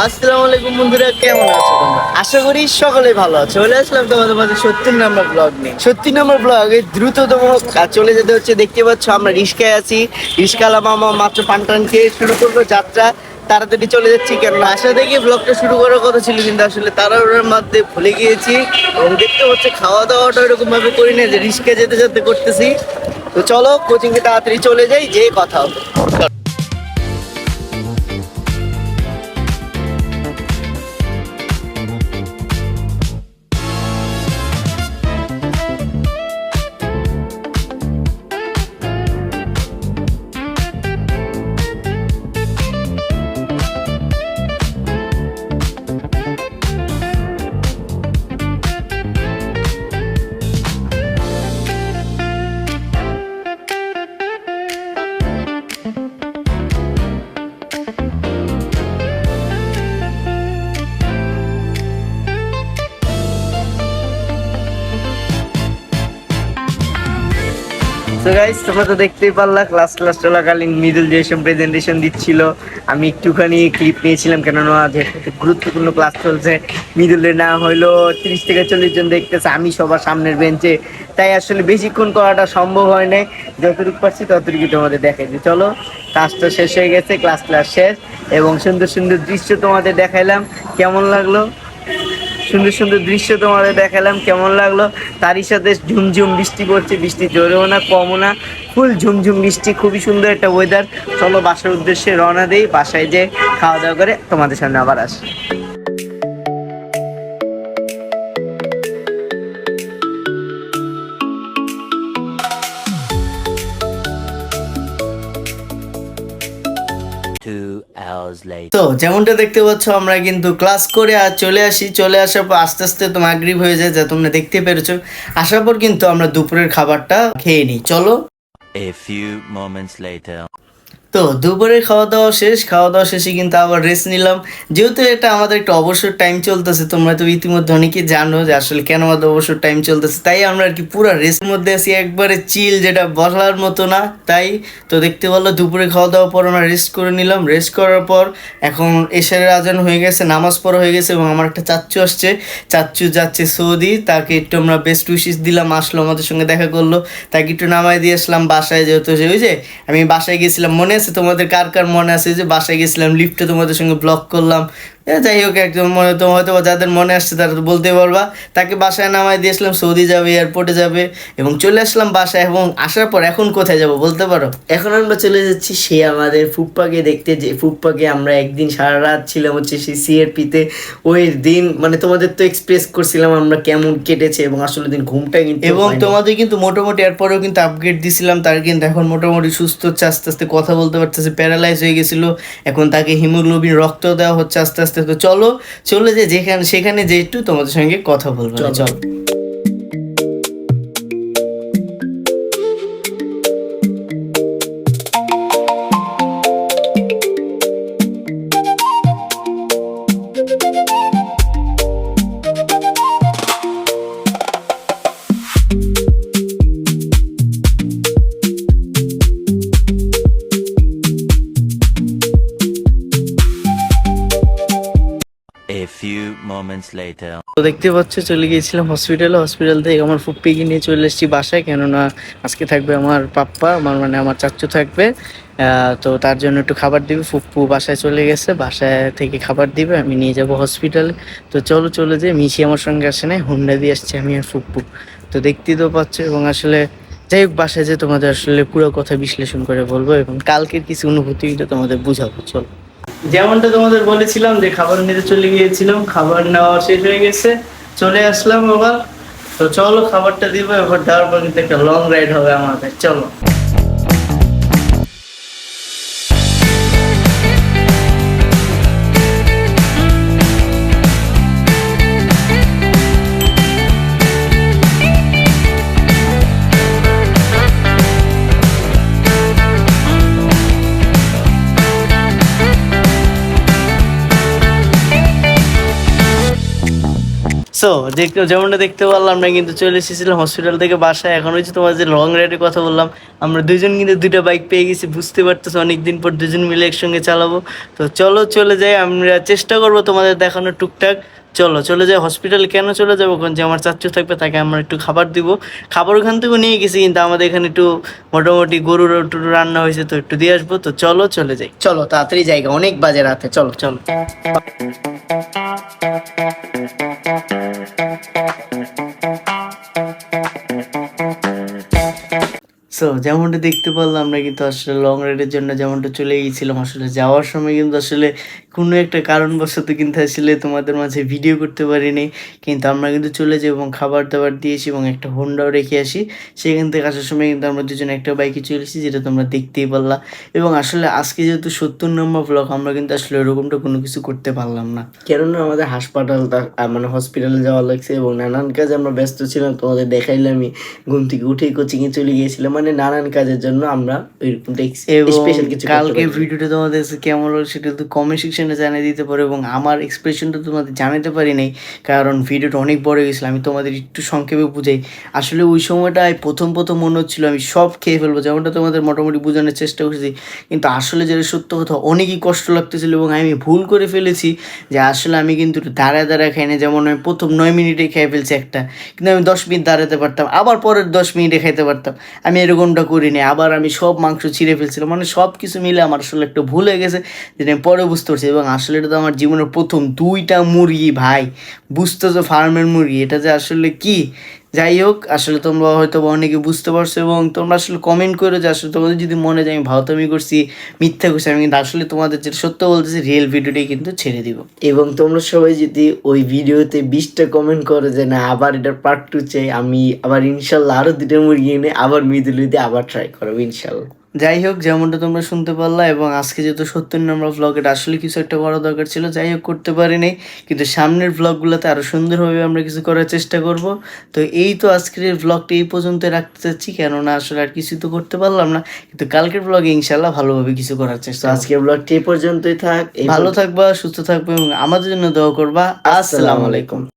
আসসালামু আলাইকুম বন্ধুরা, কেমন আছো তোমরা? আশা করি সকলে ভালো আছো। চলে আসলাম তোমাদের মাঝে 70 নম্বর ব্লগ নিয়ে। 70 নম্বর ব্লগে দ্রুততম চলে যেতে হচ্ছে। দেখতে পাচ্ছ আমরা রিস্কায় আছি। রিস্কালা মামা মাত্র পান খেয়ে শুরু করবো যাত্রা। তাড়াতাড়ি চলে যাচ্ছি, কেন আশা দেখে ব্লগটা শুরু করার কথা ছিল, কিন্তু আসলে তাড়াহুড়োর মধ্যে ভুলে গিয়েছি। এবং দেখতে হচ্ছে খাওয়া দাওয়াটা এরকম ভাবে করি না যে রিস্কা যেতে যেতে করতেছি। তো চলো কোচিংয়ে তাড়াতাড়ি চলে যাই, যে কথা হবে। তো গাইস, তোমরা তো দেখতেই পারলা ক্লাস চলাকালীন মিডল জেনারেশন প্রেজেন্টেশন দিচ্ছিল। আমি একটুখানি ক্লিপ নিয়েছিলাম, কেননা যেহেতু গুরুত্বপূর্ণ ক্লাস চলছে, মিডলে না হইলো 30 থেকে 40 জন দেখতেছে, আমি সবার সামনের বেঞ্চে, তাই আসলে বেশিক্ষণ করাটা সম্ভব হয় নাই। যতটুকু পারছি ততটুকু তোমাদের দেখাইছি। চলো, ক্লাসটা শেষ হয়ে গেছে, ক্লাস শেষ, এবং সুন্দর সুন্দর দৃশ্য তোমাদের দেখাইলাম। কেমন লাগলো? সুন্দর সুন্দর দৃশ্য তোমাদের দেখালাম, কেমন লাগলো? তারই সাথে ঝুমঝুম বৃষ্টি পড়ছে, বৃষ্টি জোরেও না কমও না, ফুল ঝুমঝুম বৃষ্টি, খুবই সুন্দর একটা ওয়েদার। চলো বাসার উদ্দেশ্যে রওনা দেই, বাসায় যে খাওয়া দাওয়া করে তোমাদের সামনে আবার আসি। তো যেমনটা দেখতে পাচ্ছ, আমরা কিন্তু ক্লাস করে আর চলে আসি। চলে আসার পর আস্তে আস্তে তো মাগরিব হয়ে যায়, যা তোমরা দেখতে পেরেছো। আসার পর কিন্তু আমরা দুপুরের খাবারটা খেয়ে নিই। চলো। A few moments later. তো দুপুরের খাওয়া দাওয়া শেষ, খাওয়া দাওয়া শেষে কিন্তু আবার রেস্ট নিলাম। যেহেতু এটা আমাদের একটা অবসর টাইম চলতেছে, তোমরা তো ইতিমধ্যে অনেকেই জানো যে আসলে কেন আমাদের অবসর টাইম চলতেছে, তাই আমরা আর কি পুরো রেস্টের মধ্যে আছি, একবারে চিল, যেটা বলার মতো না। তাই তো দেখতে পারলো দুপুরে খাওয়া দাওয়ার পর আমরা রেস্ট করে নিলাম। রেস্ট করার পর এখন এশারের আজান হয়ে গেছে, নামাজ পড়া হয়ে গেছে, এবং আমার একটা চাচ্চু আসছে, চাচ্চু যাচ্ছে সৌদি, তাকে একটু আমরা বেস্ট উইশিস দিলাম, আসলো আমাদের সঙ্গে দেখা করলো, তাকে একটু নামাই দিয়ে আসলাম বাসায়। যেহেতু ওই যে আমি বাসায় গেছিলাম, মনে আছে তোমাদের কার কার মনে আছে যে বাসায় গেছিলাম, লিফটে তোমাদের সঙ্গে ব্লগ করলাম। যাই হোক, একদম মনে তো হয়তো যাদের মনে আসছে তারা তো বলতে পারবা। তাকে বাসায় নামাই দিয়েছিলাম, সৌদি যাবে, এয়ারপোর্টে যাবে, এবং চলে আসলাম বাসায়। এবং আসার পর এখন কোথায় যাব বলতে পারো? এখন আমরা চলে যাচ্ছি সে আমাদের ফুপ্পাকে দেখতে, যে ফুপ্পাকে আমরা একদিন সারা রাত ছিলাম হচ্ছে সেই সিআরপিতে। ওই দিন মানে তোমাদের তো এক্সপ্রেস করছিলাম আমরা কেমন কেটেছে, এবং আসলে দিন ঘুমটা কিন্তু, এবং তোমাদের কিন্তু মোটামুটি এরপরেও কিন্তু আপগ্রেড দিছিলাম, তার কিন্তু এখন মোটামুটি সুস্থ হচ্ছে, আস্তে আস্তে কথা বলতে পারতেছে। প্যারালাইজ হয়ে গেছিলো, এখন তাকে হিমোগ্লোবিন রক্ত দেওয়া হচ্ছে আস্তে আস্তে। তো চলো চলে যে যেখানে সেখানে যে একটু তোমাদের সঙ্গে কথা বলবো। চলো। A few moments later. তো দেখতে পাচ্ছ চলে গিয়েছিলাম হসপিটালে, হসপিটাল থেকে আমার ফুপ্পিকে নিয়ে চলে এসেছি বাসায়, কেননা আজকে থাকবে আমার পাপ্পা, আমার মানে আমার চাচ্চু থাকবে। তো তার জন্য একটু খাবার দিবে। ফুপ্পু বাসায় চলে গেছে, বাসায় থেকে খাবার দিবে, আমি নিয়ে যাব হসপিটালে। তো চলো চলে যাই। মিশি আমার সঙ্গে আসে নাই, হুন্ডা দিয়ে আসছে আমি আর ফুপ্পু। তো দেখতেই তো পাচ্ছ, এবং আসলে যাই হোক বাসায় যে তোমাদের আসলে পুরো কথা বিশ্লেষণ করে বলবো, এবং কালকের কিছু অনুভূতিটা তোমাদের বুঝাবো। চলো। যেমনটা তোমাদের বলেছিলাম যে খাবার নিতে চলে গিয়েছিলাম, খাবার নেওয়া শেষ হয়ে গেছে, চলে আসলাম আবার। তো চলো খাবারটা দিব, এবার দেওয়ার পর কিন্তু একটা লং রাইড হবে আমাদের। চলো। সো যেমনটা দেখতে পারলাম আমরা কিন্তু চলে এসেছিলাম হসপিটাল থেকে বাসায়। এখন হচ্ছে তোমার যে লং রাইডের কথা বললাম, আমরা দুজন কিন্তু দুইটা বাইক পেয়ে গেছি, বুঝতে পারতেছো অনেকদিন পর দুজন মিলে একসঙ্গে চালাবো। তো চলো চলে যাই, আমরা চেষ্টা করবো তোমাদের দেখানোর টুকটাক। চলো চলে যাই হসপিটালে। কেন চলে যাবো, কারণ যে আমার চাচু থাকবে তাকে আমরা একটু খাবার দিব। খাবার ওখান থেকেও নিয়ে গেছি, কিন্তু আমাদের এখানে একটু মোটামুটি গরুর একটু রান্না হয়েছে, তো একটু দিয়ে আসবো। তো চলো চলে যাই, চলো তাড়াতাড়ি জায়গা অনেক বাজে রাতে, চলো চলো। সো যেমনটা দেখতে পারলাম আমরা কিন্তু আসলে লং রাইডের জন্য যেমনটা চলে গিয়েছিলাম। আসলে যাওয়ার সময় কিন্তু আসলে কোনো একটা কারণবশত কিন্তু আসলে তোমাদের মাঝে ভিডিও করতে পারিনি, কিন্তু আমরা কিন্তু চলে যাই এবং খাবার দাবার দিয়েছি এবং একটা হোন্ডাও রেখে আসি। সেখান থেকে আসার সময় কিন্তু আমরা দুজন একটা বাইকে চলে এসেছি, যেটা তোমরা দেখতেই পারলা। এবং আসলে আজকে যেহেতু 70 নম্বর ব্লগ, আমরা কিন্তু আসলে এরকমটা কোনো কিছু করতে পারলাম না, কেননা আমাদের হাসপাতালটা মানে হসপিটালে যাওয়া লাগছে এবং নানান কাজে আমরা ব্যস্ত ছিলাম। তোমাদের দেখাইলামই, ঘুম থেকে উঠেই কোচিংয়ে চলে গিয়েছিলাম, মানে নানান কাজের জন্য আমরা এরকম স্পেশাল কিছু কালকে ভিডিওটা তোমাদের কাছে কেমন হলো সেটা তো কমেন্ট সেকশনে জানিয়ে দিতে পারো। এবং আমার এক্সপ্রেশনটা তোমাদের জানাতে পারি নাই, কারণ ভিডিওটা অনেক বড় হয়ে গেছিলো। আমি তোমাদের একটু সংক্ষেপে বুঝাই। আসলে ওই সময়টায় প্রথম মনে হচ্ছিলো আমি সব খেয়ে ফেলবো, যেমনটা তোমাদের মোটামুটি বোঝানোর চেষ্টা করছি। কিন্তু আসলে যেটা সত্য কথা, অনেকই কষ্ট লাগতেছিলো এবং আমি ভুল করে ফেলেছি যে আসলে আমি কিন্তু দাঁড়ায় দাঁড়ায় খাই না। যেমন আমি প্রথম 9 মিনিটে খেয়ে ফেলছি একটা, কিন্তু আমি 10 মিনিট দাঁড়াতে পারতাম, আবার পরের 10 মিনিটে খাইতে পারতাম। আমি এরকমটা করিনি। আবার আমি সব মাংস ছিঁড়ে ফেলছিলাম, মানে সব কিছু মিলে আমার আসলে একটা ভুল হয়ে গেছে, যেটা আমি পরে বুঝতে পারছি। এবং আসলে এটা তো আমার জীবনের প্রথম 2টা মুরগি ভাই, বুঝতেছো, ফার্মের মুরগি, এটা যে আসলে কি। যাই হোক, আসলে তোমরা হয়তো অনেকে বুঝতে পারছো এবং তোমরা আসলে কমেন্ট করো যে আসলে তোমাদের যদি মনে যায় আমি ভাওতামি করছি, মিথ্যা করছি, আমি কিন্তু আসলে তোমাদের যেটা সত্য বলতেছি, রিয়েল ভিডিওটাই কিন্তু ছেড়ে দিব। এবং তোমরা সবাই যদি ওই ভিডিওতে 20টা কমেন্ট করো যে না আবার এটার পার্ট 2 চাই, আমি আবার ইনশাল্লাহ আরও 2টা মুরগি এনে আবার মিদুলিতে আবার ট্রাই করবো ইনশাল্লাহ। যাই হোক, যেমনটা তোমরা শুনতে পারলা, এবং আজকে যেহেতু 70 নম্বর ব্লগ, এটা আসলে কিছু একটা করা দরকার ছিল। যাই হোক, করতে পারিনি, কিন্তু সামনের ব্লগগুলোতে আরও সুন্দরভাবে আমরা কিছু করার চেষ্টা করব। তো এই তো আজকের ব্লগটা এই পর্যন্ত রাখতে চাচ্ছি, কেননা আসলে আর কিছু তো করতে পারলাম না, কিন্তু কালকের ব্লগে ইনশাল্লাহ ভালোভাবে কিছু করার চেষ্টা। আজকের ব্লগটি এই পর্যন্তই থাক। ভালো থাকবা, সুস্থ থাকবে এবং আমাদের জন্য দোয়া করবা। আসসালামু আলাইকুম।